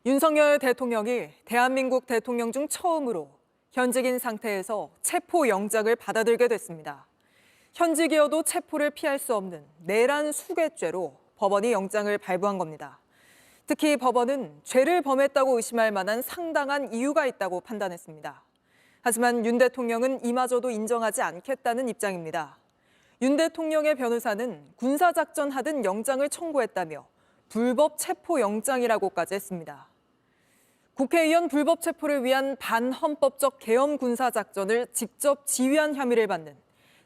윤석열 대통령이 대한민국 대통령 중 처음으로 현직인 상태에서 체포영장을 받아들게 됐습니다. 현직이어도 체포를 피할 수 없는 내란 수괴죄로 법원이 영장을 발부한 겁니다. 특히 법원은 죄를 범했다고 의심할 만한 상당한 이유가 있다고 판단했습니다. 하지만 윤 대통령은 이마저도 인정하지 않겠다는 입장입니다. 윤 대통령의 변호사는 군사작전 하듯 영장을 청구했다며 불법 체포영장이라고까지 했습니다. 국회의원 불법 체포를 위한 반헌법적 계엄 군사작전을 직접 지휘한 혐의를 받는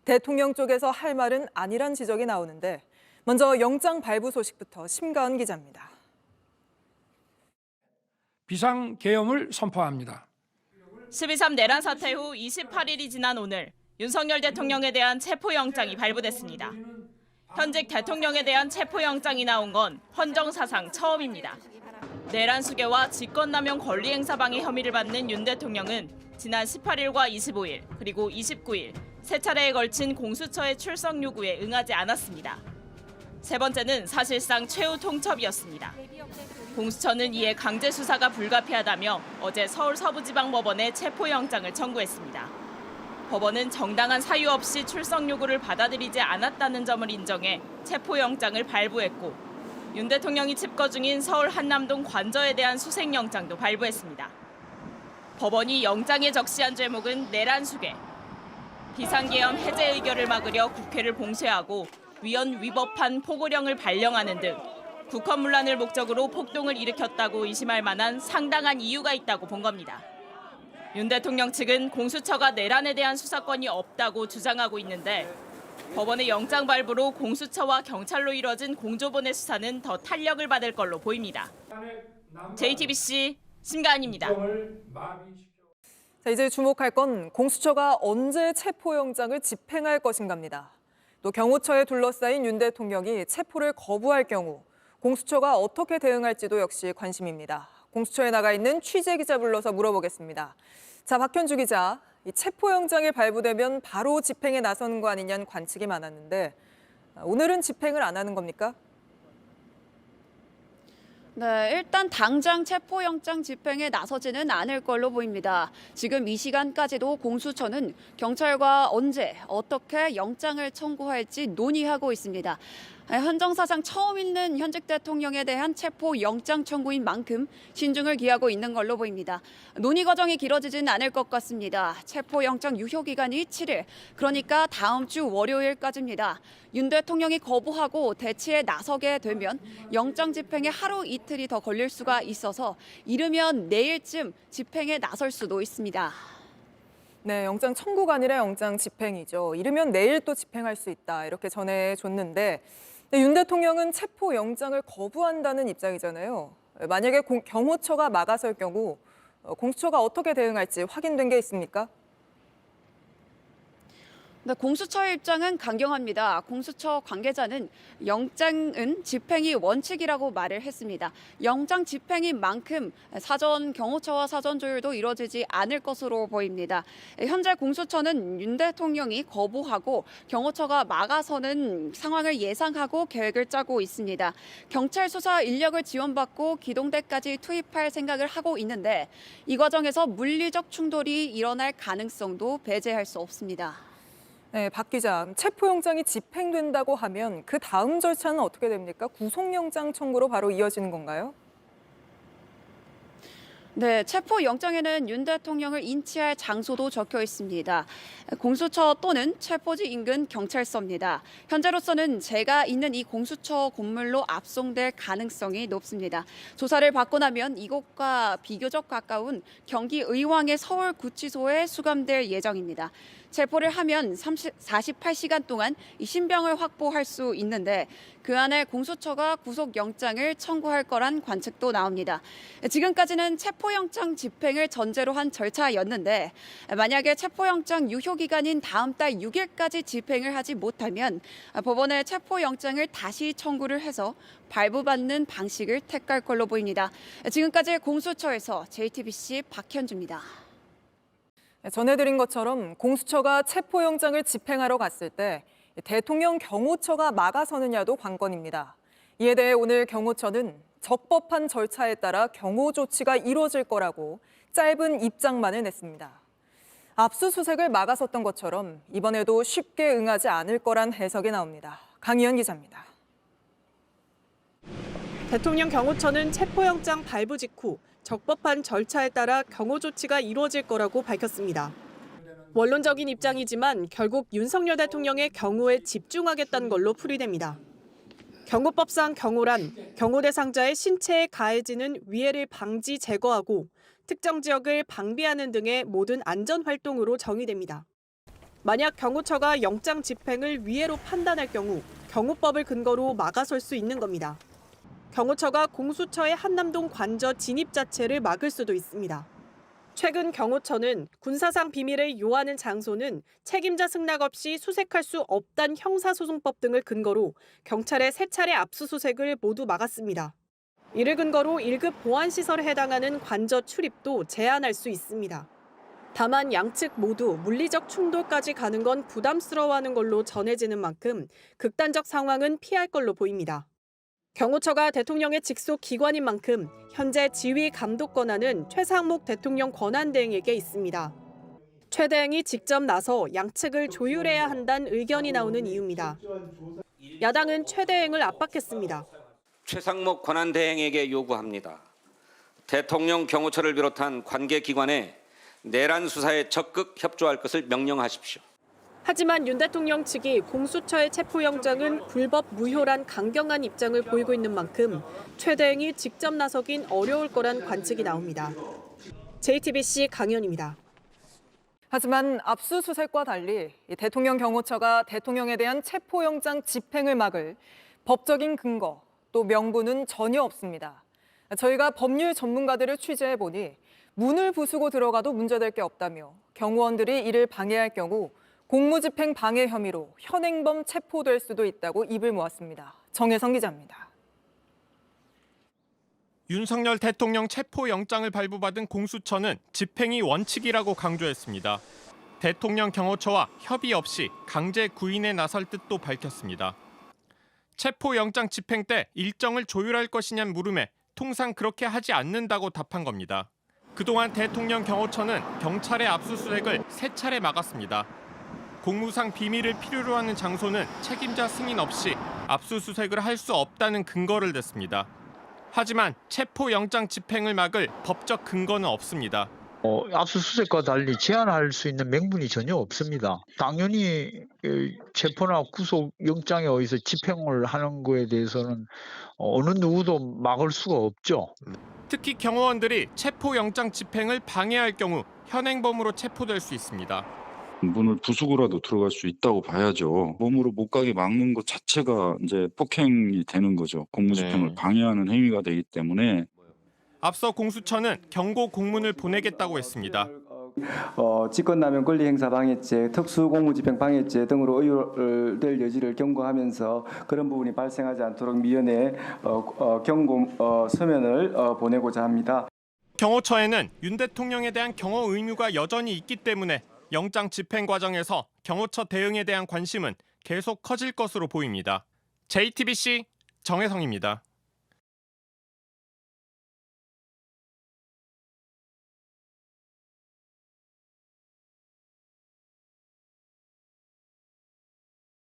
대통령 쪽에서 할 말은 아니란 지적이 나오는데 먼저 영장 발부 소식부터 심가은 기자입니다. 비상계엄을 선포합니다. 12.3 내란 사태 후 28일이 지난 오늘 윤석열 대통령에 대한 체포영장이 발부됐습니다. 현직 대통령에 대한 체포영장이 나온 건 헌정사상 처음입니다. 내란 수괴와 직권남용 권리행사방해 혐의를 받는 윤 대통령은 지난 18일과 25일 그리고 29일 세 차례에 걸친 공수처의 출석 요구에 응하지 않았습니다. 세 번째는 사실상 최후 통첩이었습니다. 공수처는 이에 강제 수사가 불가피하다며 어제 서울 서부지방법원에 체포영장을 청구했습니다. 법원은 정당한 사유 없이 출석 요구를 받아들이지 않았다는 점을 인정해 체포영장을 발부했고 윤 대통령이 칩거 중인 서울 한남동 관저에 대한 수색영장도 발부했습니다. 법원이 영장에 적시한 죄목은 내란 수괴, 비상계엄 해제 의결을 막으려 국회를 봉쇄하고 위헌 위법한 포고령을 발령하는 등 국헌문란을 목적으로 폭동을 일으켰다고 의심할 만한 상당한 이유가 있다고 본 겁니다. 윤 대통령 측은 공수처가 내란에 대한 수사권이 없다고 주장하고 있는데 법원의 영장 발부로 공수처와 경찰로 이뤄진 공조본의 수사는 더 탄력을 받을 걸로 보입니다. JTBC 심가은입니다. 자, 이제 주목할 건 공수처가 언제 체포영장을 집행할 것인가입니다. 또 경호처에 둘러싸인 윤 대통령이 체포를 거부할 경우 공수처가 어떻게 대응할지도 역시 관심입니다. 공수처에 나가 있는 취재 기자 불러서 물어보겠습니다. 자, 박현주 기자, 이 체포영장이 발부되면 바로 집행에 나서는 거 아니냐는 관측이 많았는데 오늘은 집행을 안 하는 겁니까? 네, 일단 당장 체포영장 집행에 나서지는 않을 걸로 보입니다. 지금 이 시간까지도 공수처는 경찰과 언제, 어떻게 영장을 청구할지 논의하고 있습니다. 헌정사상 처음 있는 현직 대통령에 대한 체포영장 청구인 만큼 신중을 기하고 있는 걸로 보입니다. 논의 과정이 길어지진 않을 것 같습니다. 체포영장 유효기간이 7일, 그러니까 다음 주 월요일까지입니다. 윤 대통령이 거부하고 대치에 나서게 되면 영장 집행에 하루 이틀이 더 걸릴 수가 있어서 이르면 내일쯤 집행에 나설 수도 있습니다. 네, 영장 청구가 아니라 영장 집행이죠. 이르면 내일 또 집행할 수 있다 이렇게 전해줬는데 윤 대통령은 체포영장을 거부한다는 입장이잖아요. 만약에 경호처가 막아설 경우 공수처가 어떻게 대응할지 확인된 게 있습니까? 네, 공수처의 입장은 강경합니다. 공수처 관계자는 영장은 집행이 원칙이라고 말을 했습니다. 영장 집행인 만큼 사전 경호처와 사전 조율도 이뤄지지 않을 것으로 보입니다. 현재 공수처는 윤 대통령이 거부하고 경호처가 막아서는 상황을 예상하고 계획을 짜고 있습니다. 경찰 수사 인력을 지원받고 기동대까지 투입할 생각을 하고 있는데 이 과정에서 물리적 충돌이 일어날 가능성도 배제할 수 없습니다. 네, 박 기자, 체포영장이 집행된다고 하면 그 다음 절차는 어떻게 됩니까? 구속영장 청구로 바로 이어지는 건가요? 네, 체포영장에는 윤 대통령을 인치할 장소도 적혀 있습니다. 공수처 또는 체포지 인근 경찰서입니다. 현재로서는 제가 있는 이 공수처 건물로 압송될 가능성이 높습니다. 조사를 받고 나면 이곳과 비교적 가까운 경기 의왕의 서울구치소에 수감될 예정입니다. 체포를 하면 48시간 동안 이 신병을 확보할 수 있는데 그 안에 공수처가 구속영장을 청구할 거란 관측도 나옵니다. 지금까지는 체포영장 집행을 전제로 한 절차였는데 만약에 체포영장 유효기간인 다음 달 6일까지 집행을 하지 못하면 법원에 체포영장을 다시 청구를 해서 발부받는 방식을 택할 걸로 보입니다. 지금까지 공수처에서 JTBC 박현주입니다. 전해드린 것처럼 공수처가 체포영장을 집행하러 갔을 때 대통령 경호처가 막아서느냐도 관건입니다. 이에 대해 오늘 경호처는 적법한 절차에 따라 경호 조치가 이루어질 거라고 짧은 입장만을 냈습니다. 압수수색을 막아섰던 것처럼 이번에도 쉽게 응하지 않을 거란 해석이 나옵니다. 강희연 기자입니다. 대통령 경호처는 체포영장 발부 직후 적법한 절차에 따라 경호 조치가 이루어질 거라고 밝혔습니다. 원론적인 입장이지만 결국 윤석열 대통령의 경호에 집중하겠다는 걸로 풀이됩니다. 경호법상 경호란 경호 대상자의 신체에 가해지는 위해를 방지 제거하고 특정 지역을 방비하는 등의 모든 안전 활동으로 정의됩니다. 만약 경호처가 영장 집행을 위해로 판단할 경우 경호법을 근거로 막아설 수 있는 겁니다. 경호처가 공수처의 한남동 관저 진입 자체를 막을 수도 있습니다. 최근 경호처는 군사상 비밀을 요하는 장소는 책임자 승낙 없이 수색할 수 없단 형사소송법 등을 근거로 경찰의 3차례 압수수색을 모두 막았습니다. 이를 근거로 1급 보안시설에 해당하는 관저 출입도 제한할 수 있습니다. 다만 양측 모두 물리적 충돌까지 가는 건 부담스러워하는 걸로 전해지는 만큼 극단적 상황은 피할 걸로 보입니다. 경호처가 대통령의 직속 기관인 만큼 현재 지휘 감독 권한은 최상목 대통령 권한대행에게 있습니다. 최 대행이 직접 나서 양측을 조율해야 한다는 의견이 나오는 이유입니다. 야당은 최 대행을 압박했습니다. 최상목 권한대행에게 요구합니다. 대통령 경호처를 비롯한 관계기관에 내란 수사에 적극 협조할 것을 명령하십시오. 하지만 윤 대통령 측이 공수처의 체포영장은 불법 무효란 강경한 입장을 보이고 있는 만큼 최 대행이 직접 나서긴 어려울 거란 관측이 나옵니다. JTBC 강현입니다. 하지만 압수수색과 달리 대통령 경호처가 대통령에 대한 체포영장 집행을 막을 법적인 근거 또 명분은 전혀 없습니다. 저희가 법률 전문가들을 취재해보니 문을 부수고 들어가도 문제될 게 없다며 경호원들이 이를 방해할 경우 공무집행 방해 혐의로 현행범 체포될 수도 있다고 입을 모았습니다. 정혜성 기자입니다. 윤석열 대통령 체포영장을 발부받은 공수처는 집행이 원칙이라고 강조했습니다. 대통령 경호처와 협의 없이 강제 구인에 나설 뜻도 밝혔습니다. 체포영장 집행 때 일정을 조율할 것이냐는 물음에 통상 그렇게 하지 않는다고 답한 겁니다. 그동안 대통령 경호처는 경찰의 압수수색을 3차례 막았습니다. 공무상 비밀을 필요로 하는 장소는 책임자 승인 없이 압수수색을 할 수 없다는 근거를 댔습니다. 하지만 체포영장 집행을 막을 법적 근거는 없습니다. 압수수색과 달리 제한할 수 있는 명분이 전혀 없습니다. 당연히 체포나 구속영장에 의해서 집행을 하는 거에 대해서는 어느 누구도 막을 수가 없죠. 특히 경호원들이 체포영장 집행을 방해할 경우 현행범으로 체포될 수 있습니다. 문을 부수고라도 들어갈 수 있다고 봐야죠. 몸으로 못 가게 막는 것 자체가 이제 폭행이 되는 거죠. 공무집행을 방해하는 행위가 되기 때문에. 앞서 공수처는 경고 공문을 보내겠다고 했습니다. 직권남용 권리행사 방해죄, 특수공무집행 방해죄 등으로 의율될 여지를 경고하면서 그런 부분이 발생하지 않도록 미연에 경고 서면을 보내고자 합니다. 경호처에는 윤 대통령에 대한 경호 의무가 여전히 있기 때문에 영장 집행 과정에서 경호처 대응에 대한 관심은 계속 커질 것으로 보입니다. JTBC 정혜성입니다.